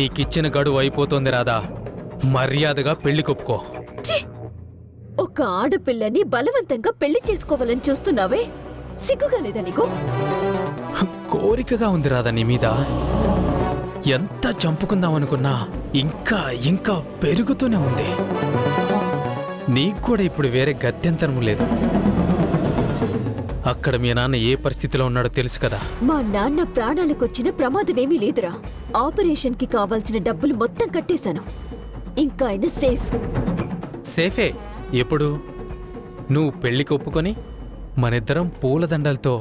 నీకిచ్చిన గడువు అయిపోతుంది రాధా. మర్యాదగా పెళ్లి కొప్పుకో. ఒక ఆడపిల్లని బలవంతంగా పెళ్లి చేసుకోవాలని చూస్తున్నావే, సిగ్గుగా లేదా నీకు? కోరికగా ఉంది రాధా నీ మీద. ఎంత చంపుకుందామనుకున్నా ఇంకా ఇంకా పెరుగుతూనే ఉంది. నీకు కూడా ఇప్పుడు వేరే గత్యంతరం లేదు. అక్కడ మీ నాన్న ఏ పరిస్థితిలో ఉన్నాడో తెలుసు కదా. మా నాన్న ప్రాణాలకొచ్చిన ప్రమాదమేమీ లేదురా. ఆపరేషన్ కి కావాల్సిన డబ్బులు మొత్తం కట్టేశాను. ఇంకా ఆయన సేఫ్. సేఫే. ఎప్పుడు? నువ్వు పెళ్లికి ఒప్పుకొని మనిద్దరం పూలదండలతో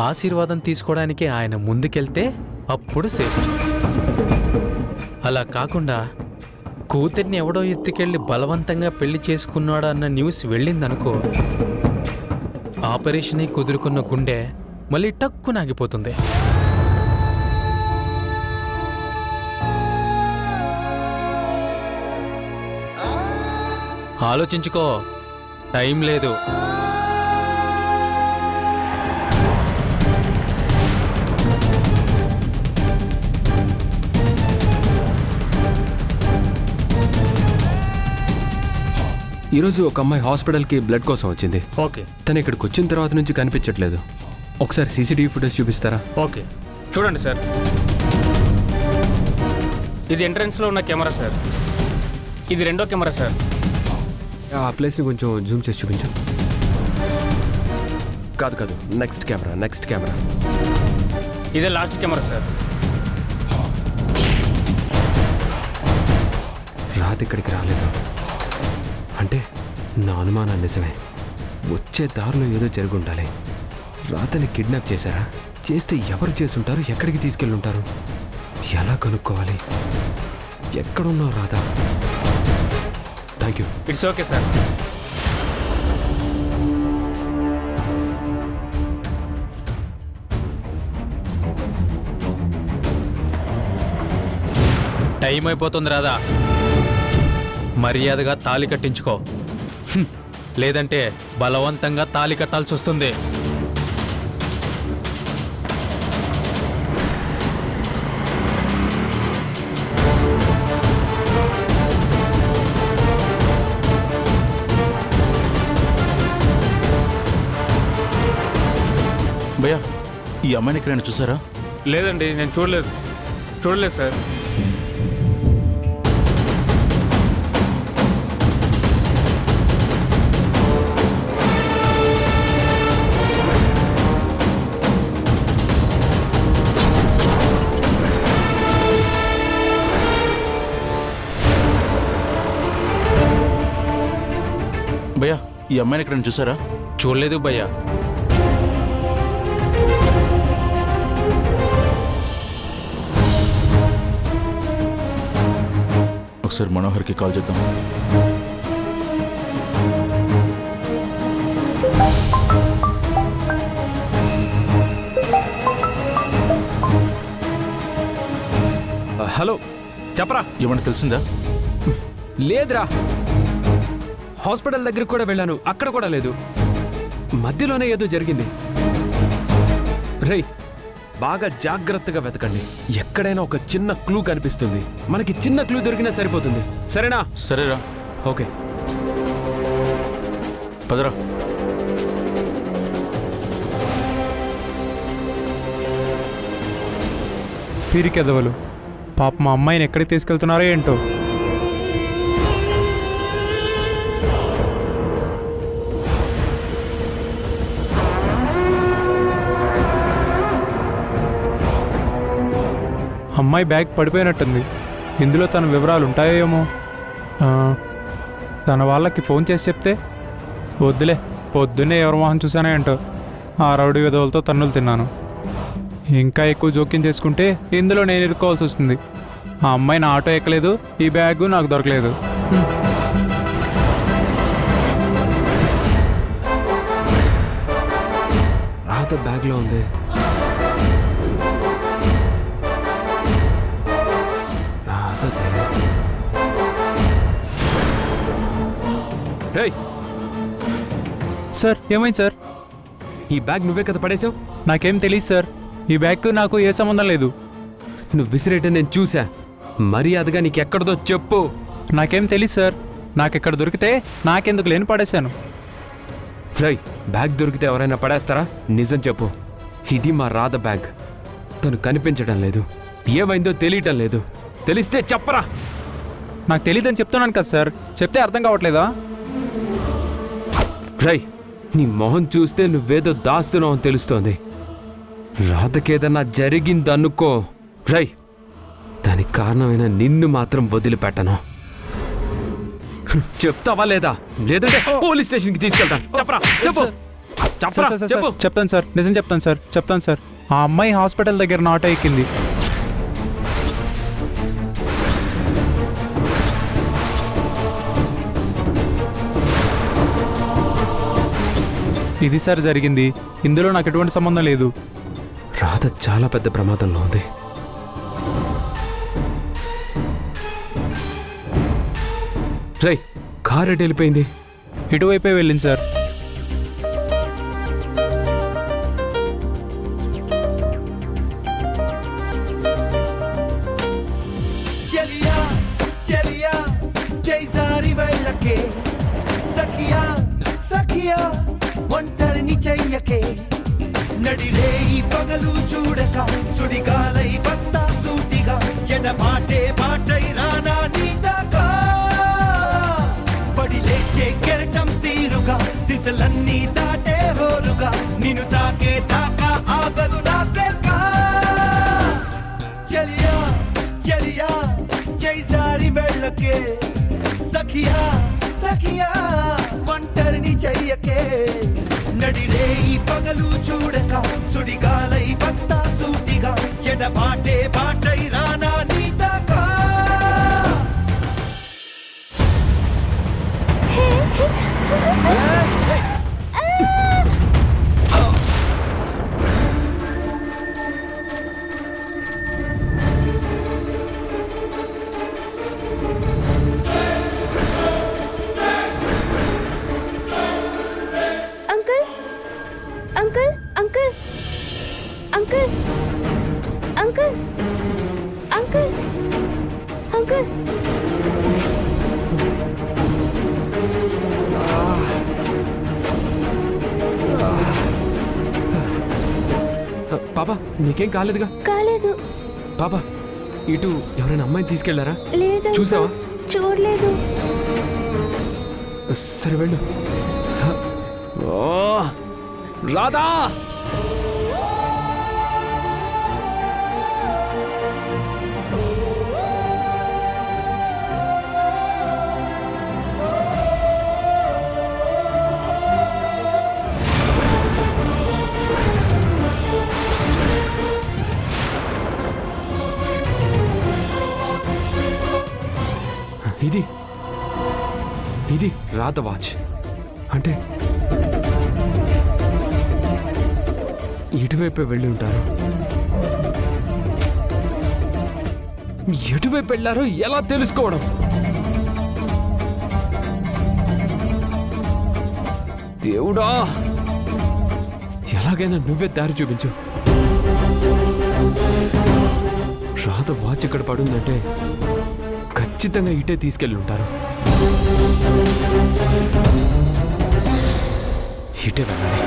ఆశీర్వాదం తీసుకోవడానికి ఆయన ముందుకెళ్తే అప్పుడు సేఫ్. అలా కాకుండా కూతుర్ని ఎవడో ఎత్తుకెళ్లి బలవంతంగా పెళ్లి చేసుకున్నాడా అన్న న్యూస్ వెళ్ళిందనుకో, ఆపరేషనే కుదురుకున్న గుండె మళ్ళీ టక్కునాగిపోతుంది. ఆలోచించుకో, టైం లేదు. ఈరోజు ఒక అమ్మాయి హాస్పిటల్కి బ్లడ్ కోసం వచ్చింది. ఓకే. తను ఇక్కడికి వచ్చిన తర్వాత నుంచి కనిపించట్లేదు. ఒకసారి సీసీటీవీ ఫుటేజ్ చూపిస్తారా? ఓకే, చూడండి సార్. ఇది ఎంట్రన్స్లో ఉన్న కెమెరా సార్. ఇది రెండో కెమెరా సార్. ఆ ప్లేస్ని కొంచెం జూమ్ చేసి చూపించు. కాదు, నెక్స్ట్ కెమెరా. ఇదే లాస్ట్ కెమెరా సార్. రాత ఇక్కడికి రాలేదు అంటే నా అనుమానం నిజమే. వచ్చే దారిలో ఏదో జరుగుండాలి. రాతని కిడ్నాప్ చేశారా? చేస్తే ఎవరు చేసుంటారు? ఎక్కడికి తీసుకెళ్ళుంటారు? ఎలా కనుక్కోవాలి? ఎక్కడున్నావు Radha? Thank you. It's okay sir. Time అయిపోతుంది రాధా. మర్యాదగా తాళి కట్టించుకో. లేదంటే బలవంతంగా తాళి కట్టాల్సి వస్తుంది. భయ్యా, ఈ అమ్మాయిని ఎక్కడైనా చూసారా? లేదండి, నేను చూడలేదు సార్. భయ్యా, ఈ అమ్మాయిని ఎక్కడైనా చూసారా? చూడలేదు భయ్యా. ఒకసారి మనోహర్కి కాల్ చేద్దాం. హలో, చెప్పరా. ఏమన్నా తెలిసిందా? లేదురా. హాస్పిటల్ దగ్గరికి కూడా వెళ్ళాను, అక్కడ కూడా లేదు. మధ్యలోనే ఏదో జరిగింది. రేయ్, బాగా జాగ్రత్తగా వెతకండి. ఎక్కడైనా ఒక చిన్న క్లూ కనిపిస్తుంది. మనకి చిన్న క్లూ దొరికినా సరిపోతుంది. సరేనా? సరేరా. ఓకే, పదరా. పీరికెదవలు పాప మా అమ్మాయిని ఎక్కడికి తీసుకెళ్తున్నారో ఏంటో. అమ్మాయి బ్యాగ్ పడిపోయినట్టుంది. ఇందులో తన వివరాలు ఉంటాయో ఏమో. తన వాళ్ళకి ఫోన్ చేసి చెప్తే, వద్దులే, పొద్దున్నే ఎవరి మొహం చూసానే ఏంటో ఆ రౌడీ విధవులతో తన్నులు తిన్నాను. ఇంకా ఎక్కువ జోక్యం చేసుకుంటే ఇందులో నేను ఇరుక్కోవాల్సి వస్తుంది. ఆ అమ్మాయి నా ఆటో ఎక్కలేదు, ఈ బ్యాగ్ నాకు దొరకలేదు. రాత బ్యాగ్లో ఉంది. సార్, ఏమైంది సార్? ఈ బ్యాగ్ నువ్వే కదా పడేసావు? నాకేం తెలియదు సార్. ఈ బ్యాగ్ నాకు ఏ సంబంధం లేదు. నువ్వు విసిరేట నేను చూసా. మర్యాదగా నీకెక్కడదో చెప్పు. నాకేం తెలీదు సార్. నాకెక్కడ దొరికితే నాకెందుకు లేని పడేశాను. రై, బ్యాగ్ దొరికితే ఎవరైనా పడేస్తారా? నిజం చెప్పు. ఇది మా రాధ బ్యాగ్. తను కనిపించడం లేదు. ఏమైందో తెలియటం లేదు. తెలిస్తే చెప్పరా. నాకు తెలీదని చెప్తున్నాను కదా సార్. చెప్తే అర్థం కావట్లేదా? రై, నీ మొహం చూస్తే నువ్వేదో దాస్తున్నావు అని తెలుస్తోంది. రాధకేదన్నా జరిగిందనుకో రై, దానికి కారణమైన నిన్ను మాత్రం వదిలిపెట్టను. చెప్తావా లేదా? లేదంటే పోలీస్ స్టేషన్కి తీసుకెళ్తాను. చెప్పరా, చెప్పు. చెప్పరా, సార్, సార్, చెప్పు. సార్, చెప్తాను సార్. నిజం చెప్తాను సార్. చెప్తాను సార్. ఆ అమ్మాయి హాస్పిటల్ దగ్గర నాట ఎక్కింది. ఇది సార్ జరిగింది. ఇందులో నాకు ఎటువంటి సంబంధం లేదు. రాధ చాలా పెద్ద ప్రమాదంలో ఉంది. రై, కారు ఎటు వెళ్ళిపోయింది? ఇటువైపే వెళ్ళింది సార్. చలియా చలియా జైసారి వెళ్ళకే సఖియా సఖియా ఒంటరిని చెయ్యకే నడిరే ఈ పగలు చూడక సుడిగాలై వస్తా సూటిగా ఎడబాటే బాటై రానా నీదాకా పడి లేచే కెరటం తీరుగా దిశలన్నీ దాటే హోరుగా నిన్ను తాకే దాకా ఆగదు నాకేకా చలియా చలియా జైసారి వెళ్ళకే సఖియా సఖియా ఒంటరిని చెయ్యకే నడిరే ఈ పగలు చూడక సుడిగాలై వస్తా సూటిగా ఎడబాటే బాటై రానా నీదాకా uncle uncle uncle uncle uncle uncle uncle బాబా, నీకేం కాలేదుగా? కాలేదు. బాబా, ఇటు ఎవరైనా అమ్మాయిని తీసుకెళ్లారా? లేదు. చూసావా? చూడలేదు. సరే వెళ్ళు. ఓ రాధా! ఇది ఇది రాధ వాచ్. అంటే ఎటువైపు వెళ్ళి ఉంటారు? ఎటువైపు వెళ్ళారో ఎలా తెలుసుకోవడం? దేవుడా, ఎలాగైనా నువ్వే దారి చూపించు. రాధ వాచ్ ఎక్కడ పడుందంటే ఖచ్చితంగా ఇటే తీసుకెళ్ళి ఉంటారు. ఇటే వెళ్ళాలి.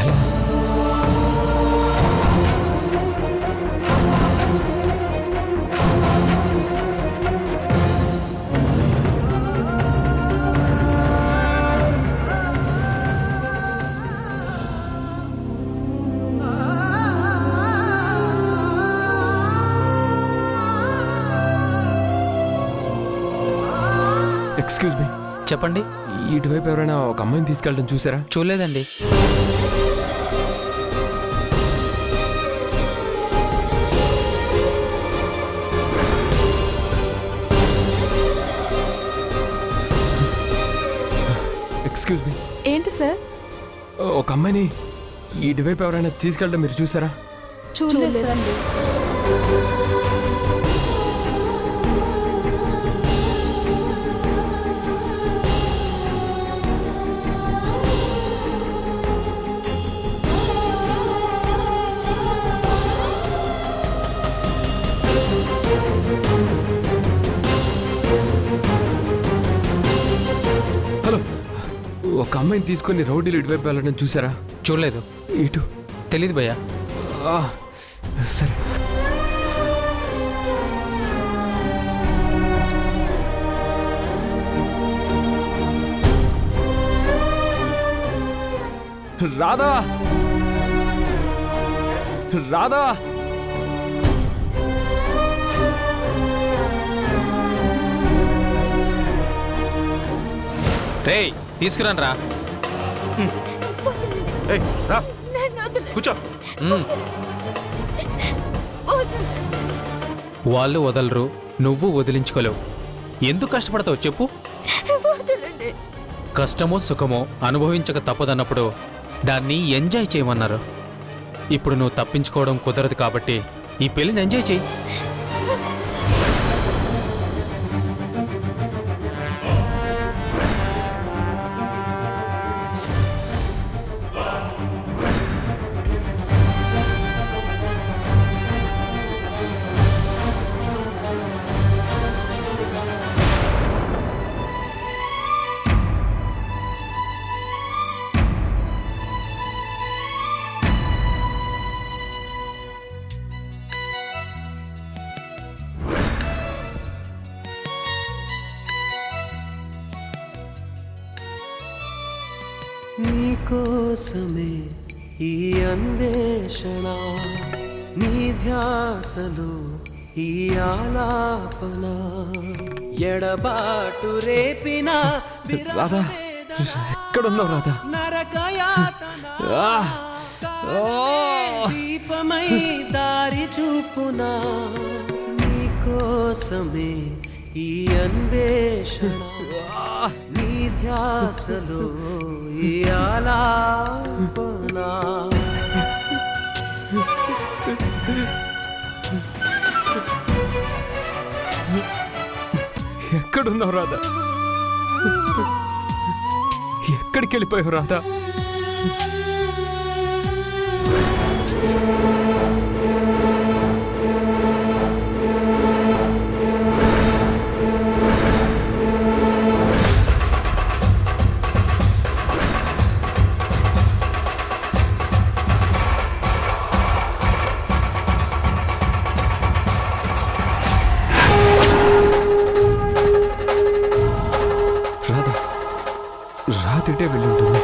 ఎలా? ఎక్స్క్యూజ్ మీ, చెప్పండి. ఇటువైపు ఎవరైనా ఒక అమ్మాయిని తీసుకెళ్ళడం చూసారా? చూడలేదండి. ఎక్స్క్యూజ్ మీ, ఏంటి సార్? ఒక అమ్మాయిని ఇటువైపు ఎవరైనా తీసుకెళ్ళడం మీరు చూసారా? చూడలేదు సార్. హలో, ఒక అమ్మాయిని తీసుకొని రౌడీలు ఇటువైపు వెళ్ళడం చూసారా? చూడలేదు. ఇటు తెలీదు భయ్యా. ఆ, సరే. రాధా, రాధా, రేయ్ తీసుకురాను రా. ఏయ్, రా కూర్చో. వాళ్ళు వదలరు, నువ్వు వదిలించుకోలేవు. ఎందుకు కష్టపడతావు చెప్పు? కష్టమో సుఖమో అనుభవించక తప్పదన్నప్పుడు దాన్ని ఎంజాయ్ చేయమన్నారు. ఇప్పుడు నువ్వు తప్పించుకోవడం కుదరదు కాబట్టి ఈ పెళ్లిని ఎంజాయ్ చేయి. నీకోసమే ఈ అన్వేషణ, నీ ధ్యాసలో ఈ ఆలాపన, ఎడబాటు రేపిన రాధా, ఎక్కడున్నావు రాధా? ఆ, ఓ, దీపమై దారి చూపునా, నీకోసమే ఈ అన్వేషణ, నీ ధ్యాసలో ఈ ఆలాపన. ఎక్కడున్నావు రాధా? ఎక్కడికి వెళ్ళిపోయావు రాధా? రాధా, రాతిటే వెళ్ళి ఉంటుంది.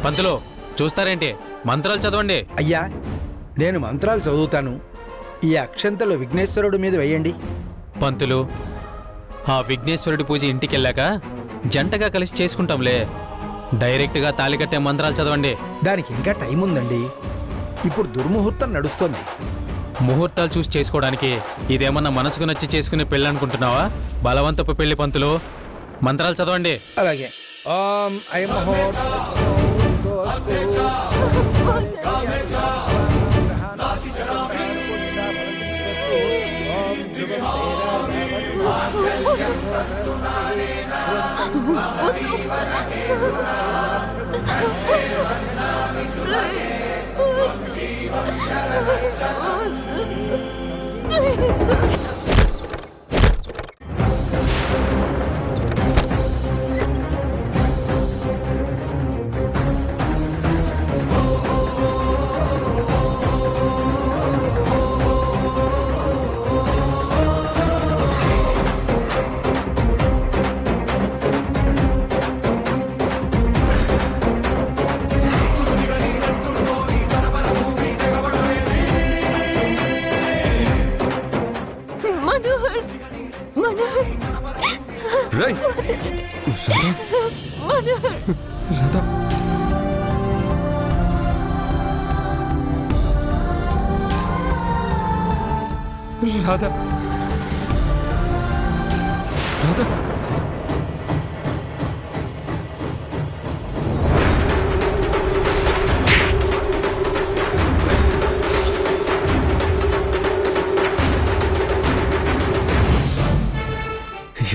పంతులు చూస్తారేంటి? మంత్రాలు చదవండి. అయ్యా, నేను మంత్రాలు చదువుతాను. ఈ అక్షంతలు విఘ్నేశ్వరుడి మీద వేయండి. పంతులు, ఆ విఘ్నేశ్వరుడి పూజ ఇంటికెళ్ళాక జంటగా కలిసి చేసుకుంటాంలే. డైరెక్ట్గా తాళి కట్టే మంత్రాలు చదవండి. దానికి ఇంకా టైం ఉందండి. ఇప్పుడు దుర్ముహూర్తం నడుస్తోంది. ముహూర్తాలు చూసి చేసుకోవడానికి ఇదేమన్నా మనసుకు నచ్చి చేసుకునే పెళ్ళి అనుకుంటున్నావా? బలవంతపు పెళ్లి పంతులు. మంత్రాలు చదవండి. అలాగే. ఓం ఐం రేయ్, రాధా, రాధా, రాధా రాధా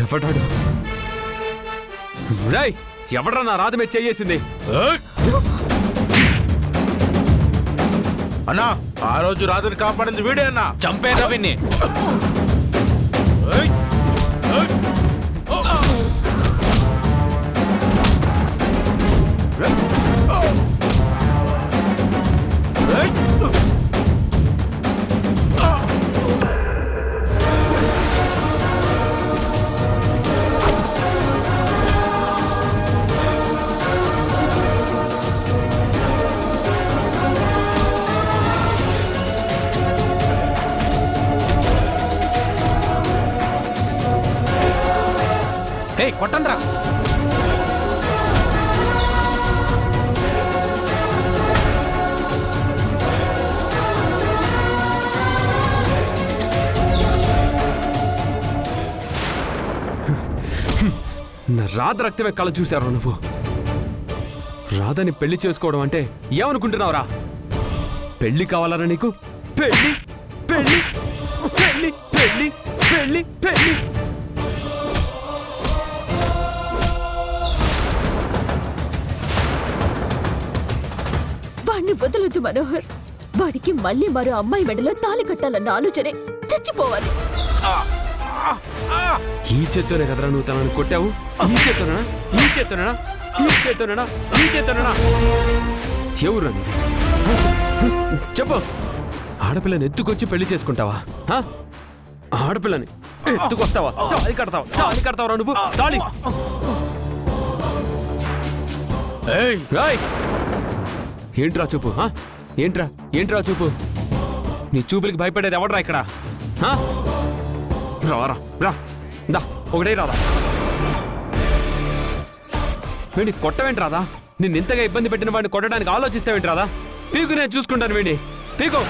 ఎవడాడు రేయ్ ఎవడ్రా నా రాధ మీద చేయేసింది అన్నా ఆ రోజు రాత్రి కాపాడింది వీడే అన్నా. చంపే రవిని. ఏయ్! ఏయ్! ఏయ్! ఏయ్ కొట్టండ్రా. నా రాధ రక్తమే కళ చూశారు నువ్వు. రాధని పెళ్లి చేసుకోవడం అంటే ఏమనుకుంటున్నావురా? పెళ్లి కావాలరా నీకు? పెళ్లి పెళ్లి పెళ్లి పెళ్లి పెళ్లి పెళ్లి వాణ్ణి వదలొద్దు మనోహర్. వాడికి మళ్ళీ మరో అమ్మాయి మెడలో తాళి కట్టాలన్న ఆలోచనే చచ్చిపోవాలి. ఈ చేత్తోనే కదరా నువ్వు తనని కొట్టావు? ఈ చేత్తోనా? ఈ చేత్తోనా? ఈ చేత్తోనా? ఈ చేత్తోనా? ఎవరు నీది? చెప్పు. ఆడపిల్లని ఎత్తుకొచ్చి పెళ్లి చేసుకుంటావా? ఆడపిల్లని ఎత్తుకొస్తావా? తాళి కడతావా? తాళి కడతావరా నువ్వు? తాళి ఏంట్రా చూపు? ఏంట్రా ఏంట్రా చూపు? నీ చూపులకి భయపడేది ఎవడరా ఇక్కడ? రారా రా దా ఒకటే రాదా? వీడిని కొట్టవేంటి రాదా? నిన్ను ఇంతగా ఇబ్బంది పెట్టిన వాడిని కొట్టడానికి ఆలోచిస్తావేంటి రాదా? పీకు నేను చూసుకుంటాను వీడి. పీకు.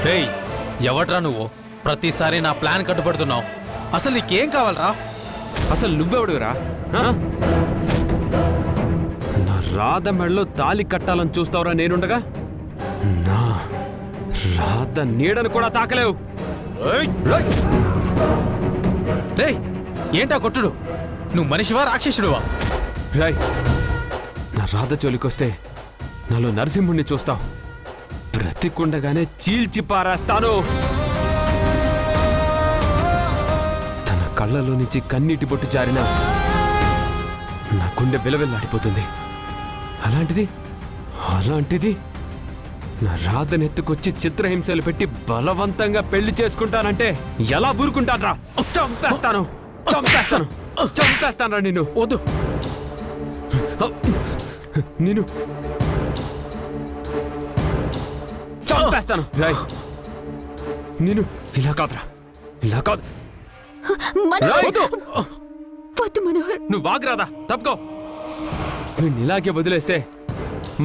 రేయ్ ఎవడ్రా నువ్వు? ప్రతిసారి నా ప్లాన్ కట్టుబడుతున్నావు. అసలు నీకేం కావాలరా? అసలు నువ్వెవడురా? నా రాధ మెడలో తాలి కట్టాలని చూస్తావురా నేనుండగా? నా రాధ నీడను కూడా తాకలేవు. రేయ్ ఏంటా కొట్టుడు? నువ్వు మనిషివా రాక్షసుడువా? రాయ్ నా రాధ జోలికొస్తే నాలో నరసింహుణ్ణి చూస్తావు. బ్రతికుండగానే చీల్చి పారేస్తాను. తన కళ్ళలో నుంచి కన్నీటి బొట్టు జారినా నా గుండె బిలబిల్లాడిపోతుంది. అలాంటిది నా రాధనెత్తుకొచ్చి చిత్రహింసలు పెట్టి బలవంతంగా పెళ్లి చేసుకుంటానంటే ఎలా ఊరుకుంటానరా? చంపేస్తాను నిన్ను. వద్దు. నేను చంపేస్తాను. రాయ్ నేను ఇలా కాదురా, ఇలా కాదు. మనోహర్ నువ్వు వాగ్రాదా తప్పుకో. వీడిని ఇలాగే వదిలేస్తే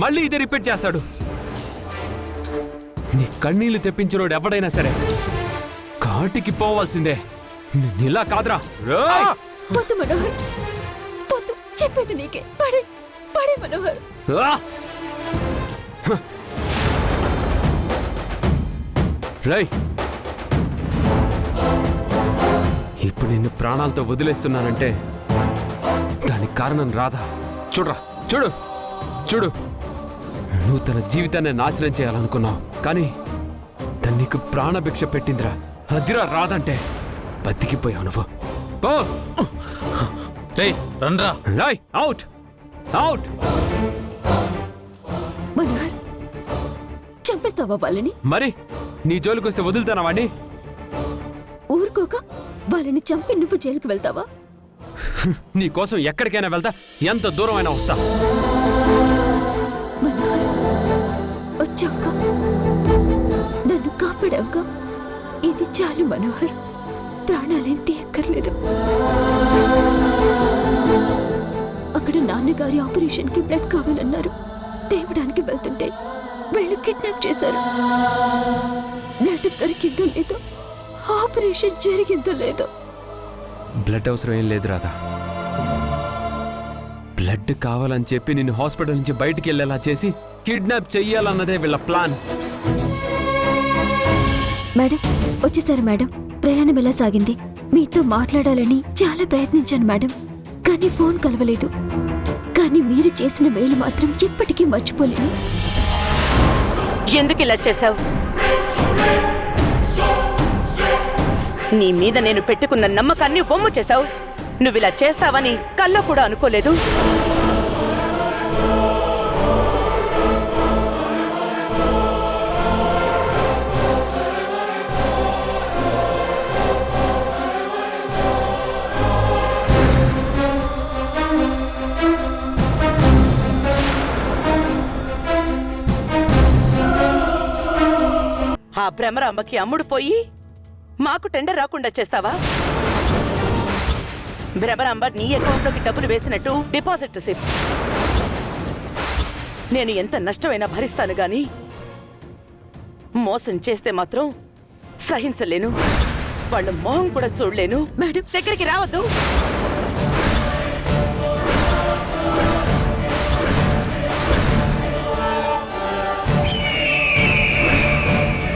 మళ్ళీ ఇదే రిపీట్ చేస్తాడు. నీ కన్నీళ్లు తెప్పించినోడు ఎవడైనా సరే కాటికి పోవాల్సిందే. ఇలా కాదురా. వద్దు మనోహర్, వద్దు. చెప్పేది నీకే. పడే మనోహర్. రై ఇప్పుడు నిన్ను ప్రాణాలతో వదిలేస్తున్నానంటే దానికి కారణం రాధా. చూడు నువ్వు తన జీవితాన్ని నాశనం చేయాలనుకున్నావు, కానీ తను నీకు ప్రాణభిక్ష పెట్టిందిరా. అదిరా రాదంటే. బతికిపోయావు నువ్వు. పో. రేయ్ రండ్రా. రాయ్ అవుట్. మనోహర్ చంపేస్తావా వాళ్ళని? మరి నీ జోలికొస్తే వదులుతానా వాణ్ణి? ఊరుకోక వాళ్ళని చంపి నువ్వు జైలుకి వెళ్తావా? నీ కోసం ఎక్కడికైనా వెళ్తా, ఎంత దూరం అయినా వస్తా. మనోహర్ వచ్చావుగా, నన్ను కాపాడావుగా, ఇది చాలు మనోహర్. ప్రాణాలేం తీయక్కర్లేదు. నాడు నాన్నగారి ఆపరేషన్కి బ్లడ్ కావాలన్నారు. తేవడానికి వెళ్తుంటే వీళ్ళు కిడ్నాప్ చేశారు. బ్లడ్ దొరికిందో లేదో, ఆపరేషన్ జరిగిందో లేదో. బ్లడ్ అవసరం ఏం లేదు రాధా. బ్లడ్ కావాలని చెప్పి నిన్ను హాస్పిటల్ నుంచి బయటికి వెళ్ళేలా చేసి కిడ్నాప్ చెయ్యాలన్నదే వీళ్ళ ప్లాన్. మేడం వచ్చేసారు మేడం. ప్రయాణం ఎలా సాగింది? మీతో మాట్లాడాలని చాలా ప్రయత్నించాను మేడం, కానీ ఫోన్ కలవలేదు. కానీ మీరు చేసిన మేలు మాత్రం ఎప్పటికీ మర్చిపోలేను. ఎందుకు ఇలా చేశావు? నీ మీద నేను పెట్టుకున్న నమ్మకాన్ని బొమ్ము చేశావు. నువ్విలా చేస్తావని కల్లో కూడా అనుకోలేదు. ఆ భ్రమరాంబకి అమ్ముడు పోయి మాకు టెండర్ రాకుండా చేస్తావా? భ్రమరాంబ నీ అకౌంట్లోకి డబ్బులు వేసినట్టు డిపాజిట్ సిప్. నేను ఎంత నష్టమైనా భరిస్తాను గాని మోసం చేస్తే మాత్రం సహించలేను. వాళ్ళ మొహం కూడా చూడలేను. మేడం దగ్గరికి రావద్దు.